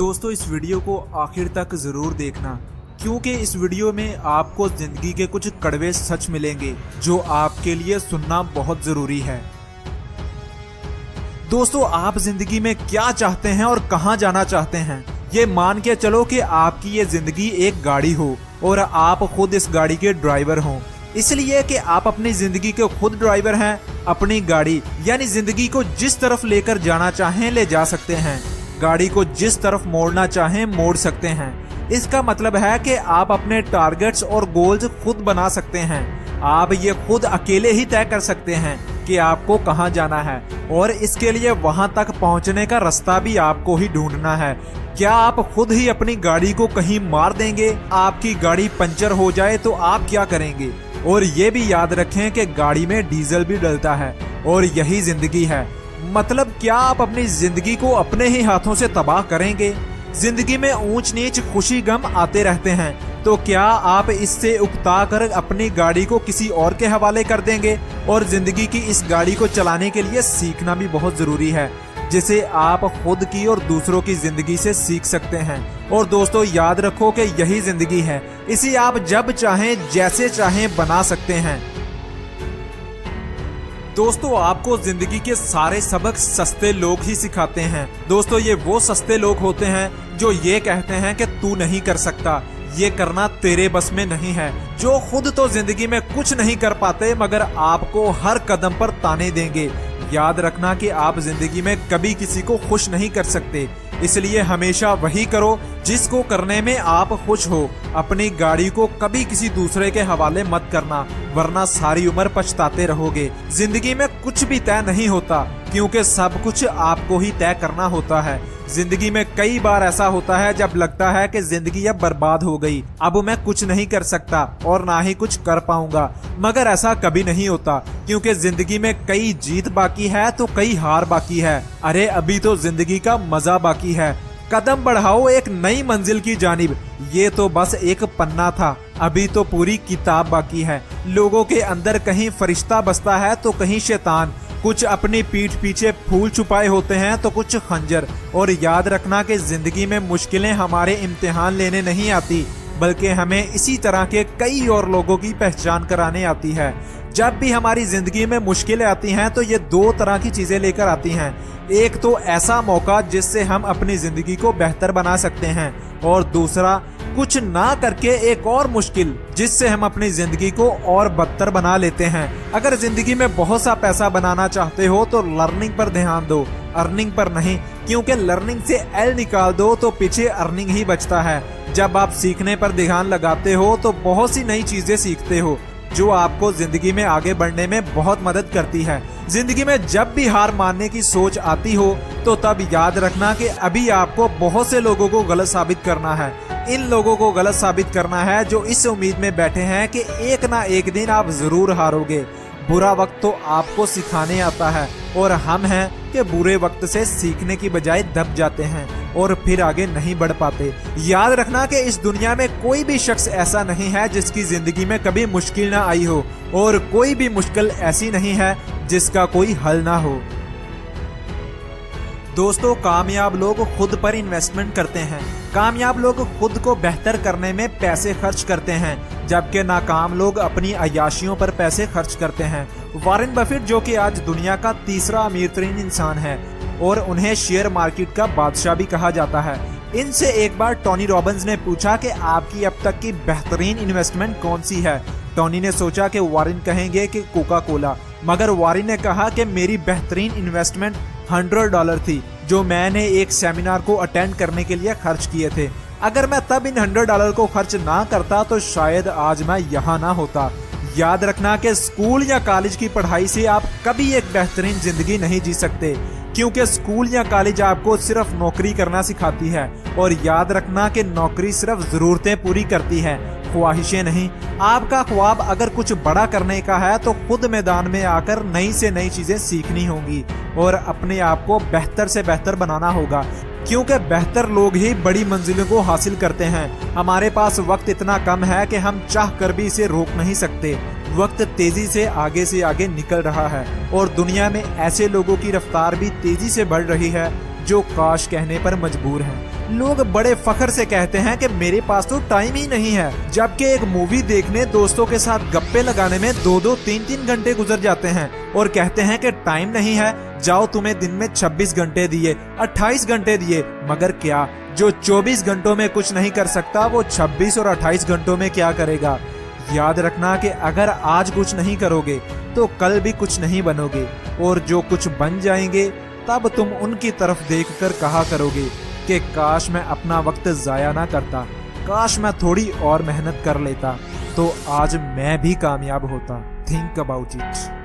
दोस्तों इस वीडियो को आखिर तक ज़रूर देखना क्योंकि इस वीडियो में आपको ज़िंदगी के कुछ कड़वे सच मिलेंगे जो आपके लिए सुनना बहुत ज़रूरी है। दोस्तों आप ज़िंदगी में क्या चाहते हैं और कहां जाना चाहते हैं, ये मान के चलो कि आपकी ये ज़िंदगी एक गाड़ी हो और आप खुद इस गाड़ी के ड्राइवर हों। इसलिए कि आप अपनी ज़िंदगी के खुद ड्राइवर हैं, अपनी गाड़ी यानी ज़िंदगी को जिस तरफ लेकर जाना चाहें ले जा सकते हैं, गाड़ी को जिस तरफ मोड़ना चाहें मोड़ सकते हैं। इसका मतलब है कि आप अपने टारगेट्स और गोल्स खुद बना सकते हैं। आप ये खुद अकेले ही तय कर सकते हैं कि आपको कहां जाना है और इसके लिए वहां तक पहुंचने का रास्ता भी आपको ही ढूंढना है। क्या आप खुद ही अपनी गाड़ी को कहीं मार देंगे? आपकी गाड़ी पंचर हो जाए तो आप क्या करेंगे? और ये भी याद रखें कि गाड़ी में डीजल भी डलता है और यही जिंदगी है। मतलब क्या आप अपनी जिंदगी को अपने ही हाथों से तबाह करेंगे? जिंदगी में ऊंच नीच खुशी गम आते रहते हैं, तो क्या आप इससे उकता कर अपनी गाड़ी को किसी और के हवाले कर देंगे? और जिंदगी की इस गाड़ी को चलाने के लिए सीखना भी बहुत जरूरी है, जिसे आप खुद की और दूसरों की जिंदगी से सीख सकते हैं। और दोस्तों याद रखो कि यही जिंदगी है, इसे आप जब चाहें जैसे चाहें बना सकते हैं। दोस्तों आपको जिंदगी के सारे सबक सस्ते लोग ही सिखाते हैं। दोस्तों ये वो सस्ते लोग होते हैं जो ये कहते हैं कि तू नहीं कर सकता, ये करना तेरे बस में नहीं है, जो खुद तो जिंदगी में कुछ नहीं कर पाते मगर आपको हर कदम पर ताने देंगे। याद रखना कि आप जिंदगी में कभी किसी को खुश नहीं कर सकते, इसलिए हमेशा वही करो जिसको करने में आप खुश हो। अपनी गाड़ी को कभी किसी दूसरे के हवाले मत करना, वरना सारी उम्र पछताते रहोगे। जिंदगी में कुछ भी तय नहीं होता क्योंकि सब कुछ आपको ही तय करना होता है। जिंदगी में कई बार ऐसा होता है जब लगता है कि जिंदगी अब बर्बाद हो गई, अब मैं कुछ नहीं कर सकता और ना ही कुछ कर पाऊंगा, मगर ऐसा कभी नहीं होता क्योंकि जिंदगी में कई जीत बाकी है तो कई हार बाकी है। अरे अभी तो जिंदगी का मजा बाकी है। कदम बढ़ाओ एक नई मंजिल की जानिब, ये तो बस एक पन्ना था, अभी तो पूरी किताब बाकी है। लोगों के अंदर कहीं फरिश्ता बसता है तो कहीं शैतान, कुछ अपनी पीठ पीछे फूल छुपाए होते हैं तो कुछ खंजर। और याद रखना कि जिंदगी में मुश्किलें हमारे इम्तिहान लेने नहीं आती, बल्कि हमें इसी तरह के कई और लोगों की पहचान कराने आती है। जब भी हमारी जिंदगी में मुश्किलें आती हैं तो ये दो तरह की चीजें लेकर आती हैं। एक तो ऐसा मौका जिससे हम अपनी जिंदगी को बेहतर बना सकते हैं, और दूसरा कुछ ना करके एक और मुश्किल जिससे हम अपनी जिंदगी को और बदतर बना लेते हैं। अगर जिंदगी में बहुत सा पैसा बनाना चाहते हो तो लर्निंग पर ध्यान दो, अर्निंग पर नहीं, क्योंकि लर्निंग से एल निकाल दो तो पीछे अर्निंग ही बचता है। जब आप सीखने पर ध्यान लगाते हो तो बहुत सी नई चीजें सीखते हो जो आपको जिंदगी में आगे बढ़ने में बहुत मदद करती है। जिंदगी में जब भी हार मानने की सोच आती हो तो तब याद रखना कि अभी आपको बहुत से लोगों को गलत साबित करना है। इन लोगों को गलत साबित करना है जो इस उम्मीद में बैठे हैं कि एक ना एक दिन आप जरूर हारोगे। बुरा वक्त तो आपको सिखाने आता है और हम हैं कि बुरे वक्त से सीखने की बजाय दब जाते हैं और फिर आगे नहीं बढ़ पाते। याद रखना कि इस दुनिया में कोई भी शख्स ऐसा नहीं है जिसकी जिंदगी में कभी मुश्किल ना आई हो, और कोई भी मुश्किल ऐसी नहीं है जिसका कोई हल ना हो। दोस्तों कामयाब लोग खुद पर इन्वेस्टमेंट करते हैं, कामयाब लोग खुद को बेहतर करने में पैसे खर्च करते हैं, जबकि नाकाम लोग अपनी अय्याशियों पर पैसे खर्च करते हैं। वॉरेन बफेट जो कि आज दुनिया का तीसरा अमीर तरीन इंसान है और उन्हें शेयर मार्केट का बादशाह भी कहा जाता है, इनसे एक बार टोनी रॉबिन्स ने पूछा कि आपकी अब तक की बेहतरीन इन्वेस्टमेंट कौन सी है। टोनी ने सोचा कि वॉरेन कहेंगे कि कोका कोला, मगर वॉरेन ने कहा कि मेरी बेहतरीन इन्वेस्टमेंट $100 थी जो मैंने एक सेमिनार को अटेंड करने के लिए खर्च किए थे। अगर मैं तब इन $100 को खर्च ना करता तो शायद आज मैं यहाँ ना होता। याद रखना कि स्कूल या कॉलेज की पढ़ाई से आप कभी एक बेहतरीन जिंदगी नहीं जी सकते, क्योंकि स्कूल या कॉलेज आपको सिर्फ नौकरी करना सिखाती है, और याद रखना कि नौकरी सिर्फ जरूरतें पूरी करती है, ख्वाहिशें नहीं। आपका ख्वाब अगर कुछ बड़ा करने का है तो खुद मैदान में आकर नई से नई चीजें सीखनी होंगी और अपने आप को बेहतर से बेहतर बनाना होगा, क्योंकि बेहतर लोग ही बड़ी मंजिलों को हासिल करते हैं। हमारे पास वक्त इतना कम है कि हम चाह कर भी इसे रोक नहीं सकते। वक्त तेजी से आगे निकल रहा है और दुनिया में ऐसे लोगों की रफ्तार भी तेजी से बढ़ रही है जो काश कहने पर मजबूर हैं। लोग बड़े फखर से कहते हैं कि मेरे पास तो टाइम ही नहीं है, जबकि एक मूवी देखने दोस्तों के साथ गप्पे लगाने में 2-2, 3-3 घंटे गुजर जाते हैं और कहते हैं कि टाइम नहीं है। जाओ, तुम्हें दिन में 26 घंटे दिए, 28 घंटे दिए, मगर क्या, जो 24 घंटों में कुछ नहीं कर सकता वो 26 और 28 घंटों में क्या करेगा। याद रखना कि अगर आज कुछ नहीं करोगे तो कल भी कुछ नहीं बनोगे, और जो कुछ बन जाएंगे तब तुम उनकी तरफ देखकर कहा करोगे कि काश मैं अपना वक्त जाया ना करता, काश मैं थोड़ी और मेहनत कर लेता तो आज मैं भी कामयाब होता। Think about it.